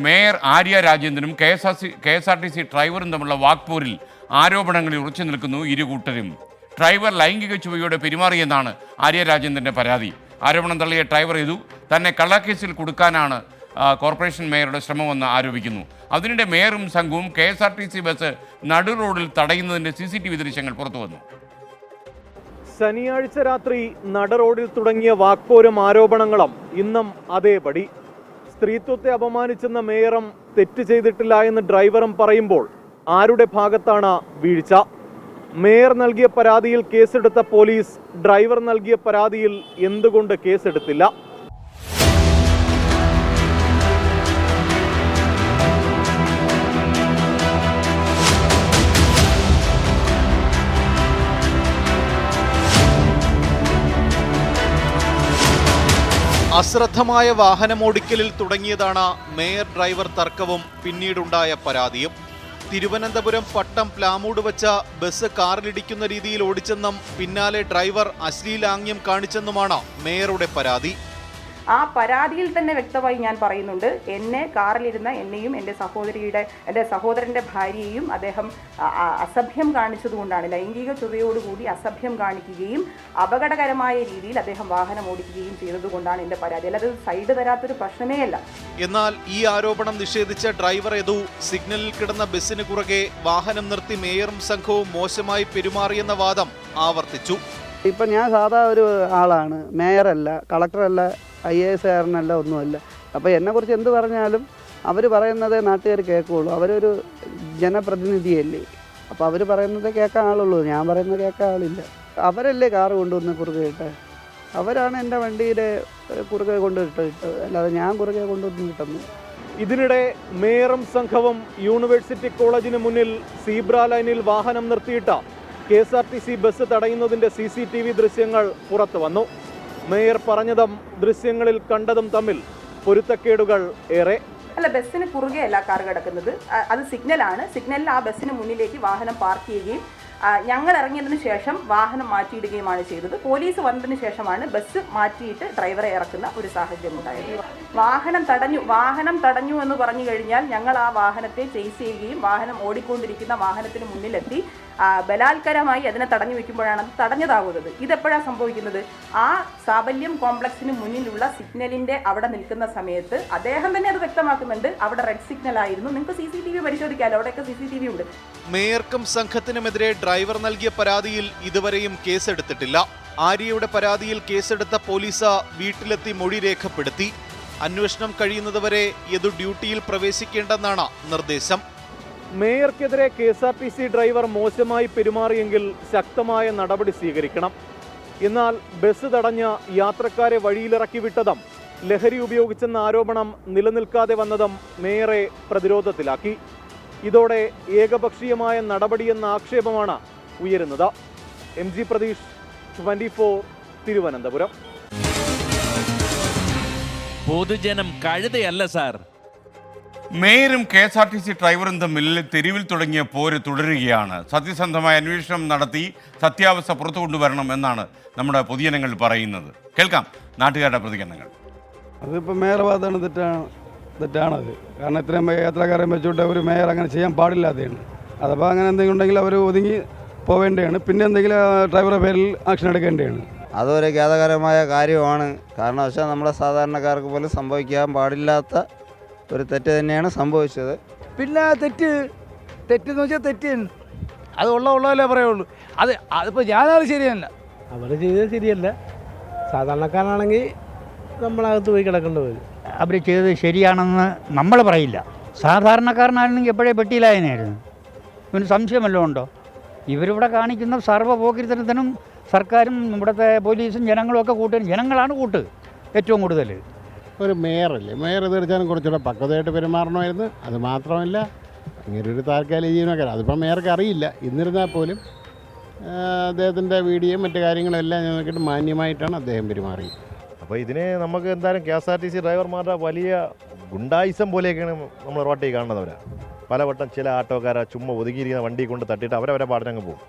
Mayor Arya രാജേന്ദ്രനും KSRTC ഡ്രൈവറും തമ്മിലുള്ള വാക്പോരിൽ ആരോപണങ്ങളിൽ ഉറച്ചു നിൽക്കുന്നു ഇരുകൂട്ടരും. ഡ്രൈവർ ലൈംഗിക ചുവയോടെ പെരുമാറിയെന്നാണ് ആര്യ രാജേന്ദ്രന്റെ പരാതി. ആരോപണം തള്ളിയ ഡ്രൈവർ തന്നെ കള്ളക്കേസിൽ കൊടുക്കാനാണ് കോർപ്പറേഷൻ മേയറുടെ ശ്രമമെന്ന് ആരോപിക്കുന്നു. അതിനിടെ മേയറും സംഘവും കെ.എസ്.ആർ.ടി.സി ബസ് നടു റോഡിൽ തടയുന്നതിന്റെ CCTV ദൃശ്യങ്ങൾ പുറത്തുവന്നു. ശനിയാഴ്ച രാത്രി നട റോഡിൽ തുടങ്ങിയ വാക്പോരും ആരോപണങ്ങളും ഇന്നും അതേപടി. സ്ത്രീത്വത്തെ അപമാനിച്ചെന്ന മേയറും തെറ്റ് ചെയ്തിട്ടില്ല എന്ന് ഡ്രൈവറും പറയുമ്പോൾ ആരുടെ ഭാഗത്താണ് വീഴ്ച? മേയർ നൽകിയ പരാതിയിൽ കേസെടുത്ത പോലീസ് ഡ്രൈവർ നൽകിയ പരാതിയിൽ എന്തുകൊണ്ട് കേസെടുത്തില്ല? അശ്രദ്ധമായ വാഹനമോടിക്കലിൽ തുടങ്ങിയതാണ് മേയർ ഡ്രൈവർ തർക്കവും പിന്നീടുണ്ടായ പരാതിയും. തിരുവനന്തപുരം പട്ടം പ്ലാമൂട് വെച്ച ബസ് കാറിലിടിക്കുന്ന രീതിയിൽ ഓടിച്ചെന്നും പിന്നാലെ ഡ്രൈവർ അശ്ലീലാംഗ്യം കാണിച്ചെന്നുമാണ് മേയറുടെ പരാതി. ആ പരാതിയിൽ തന്നെ വ്യക്തമായി ഞാൻ പറയുന്നുണ്ട്, എന്നെ കാറിലിരുന്ന എന്നെയും എൻ്റെ സഹോദരൻ്റെ ഭാര്യയെയും അദ്ദേഹം അസഭ്യം കാണിച്ചതുകൊണ്ടാണ്, ലൈംഗിക ചുവയോടുകൂടി അസഭ്യം കാണിക്കുകയും അപകടകരമായ രീതിയിൽ അദ്ദേഹം വാഹനം ഓടിക്കുകയും ചെയ്തതുകൊണ്ടാണ് എൻ്റെ പരാതി. അല്ലാതെ സൈഡ് തരാത്തൊരു പ്രശ്നമേ അല്ല. എന്നാൽ ഈ ആരോപണം നിഷേധിച്ച ഡ്രൈവർ സിഗ്നലിൽ കിടന്ന ബസ്സിന് കുറുകെ വാഹനം നിർത്തി മേയറും സംഘവും മോശമായി പെരുമാറിയെന്ന വാദം ആവർത്തിച്ചു. ഇപ്പം ഞാൻ സാധാ ഒരു ആളാണ്, മേയറല്ല, കളക്ടറല്ല, IAS കാരനല്ല, ഒന്നുമല്ല. അപ്പോൾ എന്നെക്കുറിച്ച് എന്ത് പറഞ്ഞാലും അവർ പറയുന്നതേ നാട്ടുകാർ കേൾക്കുകയുള്ളൂ. അവരൊരു ജനപ്രതിനിധിയല്ലേ, അപ്പോൾ അവർ പറയുന്നതേ കേൾക്കാൻ ആളുള്ളൂ, ഞാൻ പറയുന്നത് കേൾക്കാൻ ആളില്ല. അവരല്ലേ കാറ് കൊണ്ടുവന്ന് കുറുകെ ഇട്ട്, അവരാണ് എൻ്റെ വണ്ടിയുടെ കുറുകെ കൊണ്ടിട്ടത്, അല്ലാതെ ഞാൻ കുറുകെ കൊണ്ടുവന്ന് കിട്ടുന്നു. ഇതിനിടെ മേയറും സംഘവും യൂണിവേഴ്സിറ്റി കോളേജിന് മുന്നിൽ സീബ്ര ലൈനിൽ വാഹനം നിർത്തിയിട്ട KSRTC ബസ് തടയുന്നതിൻ്റെ CCTV ദൃശ്യങ്ങൾ പുറത്തു വന്നു. മേയർ പറഞ്ഞതും ദൃശ്യങ്ങളിൽ കണ്ടതും തമ്മിൽ പൊരുത്തക്കേടുകൾ ഏറെ. അല്ല, ബസ്സിന് കുറുകെയല്ല കാർ കിടക്കുന്നത്, അത് സിഗ്നലാണ്. സിഗ്നലിൽ ആ ബസ്സിന് മുന്നിലേക്ക് വാഹനം പാർക്ക് ചെയ്യുകയും ഞങ്ങൾ ഇറങ്ങിയതിന് ശേഷം വാഹനം മാറ്റിയിടുകയുമാണ് ചെയ്തത്. പോലീസ് വന്നതിന് ശേഷമാണ് ബസ് മാറ്റിയിട്ട് ഡ്രൈവറെ ഇറക്കുന്ന ഒരു സാഹചര്യം ഉണ്ടായത്. വാഹനം തടഞ്ഞു എന്ന് പറഞ്ഞു കഴിഞ്ഞാൽ ഞങ്ങൾ ആ വാഹനത്തെ ചേസ് ചെയ്യുകയും വാഹനം ഓടിക്കൊണ്ടിരിക്കുന്ന വാഹനത്തിന് മുന്നിലെത്തി ബലാത്കാരമായി അതിനെ തടഞ്ഞു വെക്കുമ്പോഴാണ് അത് തടഞ്ഞതാകുന്നത്. ഇതെപ്പോഴാണ് സംഭവിക്കുന്നത്? ആ സാബല്യം കോംപ്ലക്സിന് മുന്നിലുള്ള സിഗ്നലിൻ്റെ അവിടെ നിൽക്കുന്ന സമയത്ത് അദ്ദേഹം തന്നെ അത് വ്യക്തമാക്കുന്നുണ്ട്, അവിടെ റെഡ് സിഗ്നൽ ആയിരുന്നു, നിങ്ങൾക്ക് CCTV പരിശോധിക്കാമല്ലോ, അവിടെയൊക്കെ CCTV ഉണ്ട്. മേയർക്കും സംഘത്തിനുമെതിരെ ഡ്രൈവർ നൽകിയ പരാതിയിൽ ഇതുവരെയും കേസെടുത്തിട്ടില്ല. ആര്യയുടെ പരാതിയിൽ കേസെടുത്ത പോലീസ് വീട്ടിലെത്തി മൊഴി രേഖപ്പെടുത്തി. അന്വേഷണം കഴിയുന്നതുവരെ ഡ്യൂട്ടിയിൽ പ്രവേശിക്കേണ്ടെന്നാണ് നിർദ്ദേശം. മേയർക്കെതിരെ KSRTC ഡ്രൈവർ മോശമായി പെരുമാറിയെങ്കിൽ ശക്തമായ നടപടി സ്വീകരിക്കണം. എന്നാൽ ബസ് തടഞ്ഞ യാത്രക്കാരെ വഴിയിലിറക്കി വിട്ടതും ലഹരി ഉപയോഗിച്ചെന്ന ആരോപണം നിലനിൽക്കാതെ വന്നതും മേയറെ പ്രതിരോധത്തിലാക്കി. ഇതോടെ ഏകപക്ഷീയമായ നടപടിയെന്ന ആക്ഷേപമാണ് ഉയരുന്നത്. MG പ്രതീഷ്, 24, തിരുവനന്തപുരം. പൊതുജനം കഴുതയല്ല സാർ. മേയറും KSRTC ഡ്രൈവറും തമ്മിൽ തെരുവിൽ തുടങ്ങിയ പോര് തുടരുകയാണ്. സത്യസന്ധമായ അന്വേഷണം നടത്തി സത്യാവസ്ഥ പുറത്തു കൊണ്ടുവരണം എന്നാണ് നമ്മുടെ പൊതുജനങ്ങൾ പറയുന്നത്. കേൾക്കാം നാട്ടുകാരുടെ പ്രതികരണങ്ങൾ. അതിപ്പോൾ മേയർ ഭാഗത്താണ് തെറ്റാണത്. കാരണം ഇത്രയും യാത്രക്കാരെ വെച്ചുകൊണ്ട് ഒരു മേയർ അങ്ങനെ ചെയ്യാൻ പാടില്ലാതെയാണ്. അതപ്പോൾ അങ്ങനെ എന്തെങ്കിലും ഉണ്ടെങ്കിൽ അവർ ഒതുങ്ങി പോവേണ്ടതാണ്. പിന്നെ എന്തെങ്കിലും ഡ്രൈവറുടെ പേരിൽ ആക്ഷൻ എടുക്കേണ്ടതാണ്. അതൊരു ഖേദകരമായ കാര്യമാണ്. കാരണം വെച്ചാൽ നമ്മുടെ സാധാരണക്കാർക്ക് പോലും സംഭവിക്കാൻ പാടില്ലാത്ത ഒരു തെറ്റ് തന്നെയാണ് സംഭവിച്ചത്. പിന്നെ തെറ്റെന്ന് വെച്ചാൽ തെറ്റാണ്, അത് ഉള്ളതല്ലേ പറയുള്ളൂ. അതിപ്പോൾ ഞാനത് ശരിയല്ല, അവർ ചെയ്തത് ശരിയല്ല. സാധാരണക്കാരനാണെങ്കിൽ നമ്മളകത്ത് പോയി കിടക്കേണ്ടി വരും. അവർ ചെയ്തത് ശരിയാണെന്ന് നമ്മൾ പറയില്ല. സാധാരണക്കാരനാണെങ്കിൽ എപ്പോഴേ പെട്ടിയിലായനായിരുന്നു. ഇവന് സംശയമല്ലോ ഉണ്ടോ? ഇവരിവിടെ കാണിക്കുന്ന സർവ്വപോക്കിരിത്തനത്തിനും സർക്കാരും ഇവിടുത്തെ പോലീസും ജനങ്ങളും ഒക്കെ ജനങ്ങളാണ് കൂട്ട് ഏറ്റവും കൂടുതൽ. ഒരു മേയറല്ലേ, മേയർ തീർച്ചയായും കുറച്ചുകൂടെ പക്വതയായിട്ട് പെരുമാറണമായിരുന്നു. അത് മാത്രമല്ല, ഇങ്ങനെ ഒരു താൽക്കാലിക ജീവനക്കാരൻ, അതിപ്പോൾ മേയർക്ക് അറിയില്ല. എന്നിരുന്നാൽ പോലും അദ്ദേഹത്തിൻ്റെ വീഡിയോയും മറ്റു കാര്യങ്ങളെല്ലാം നോക്കിയിട്ട് മാന്യമായിട്ടാണ് അദ്ദേഹം പെരുമാറിയത്. അപ്പോൾ ഇതിനെ നമുക്ക് എന്തായാലും KSRTC ഡ്രൈവർമാരുടെ വലിയ ഗുണ്ടായിസം പോലെയൊക്കെയാണ് നമ്മൾ റോട്ടിൽ കാണുന്നവരാണ്. പലവട്ടം ചില ആട്ടോക്കാരെ ചുമ്മാ ഒതുങ്ങിയിരിക്കുന്ന വണ്ടി കൊണ്ട് തട്ടിയിട്ട് അവരവരെ പാടനങ്ങ് പോകും.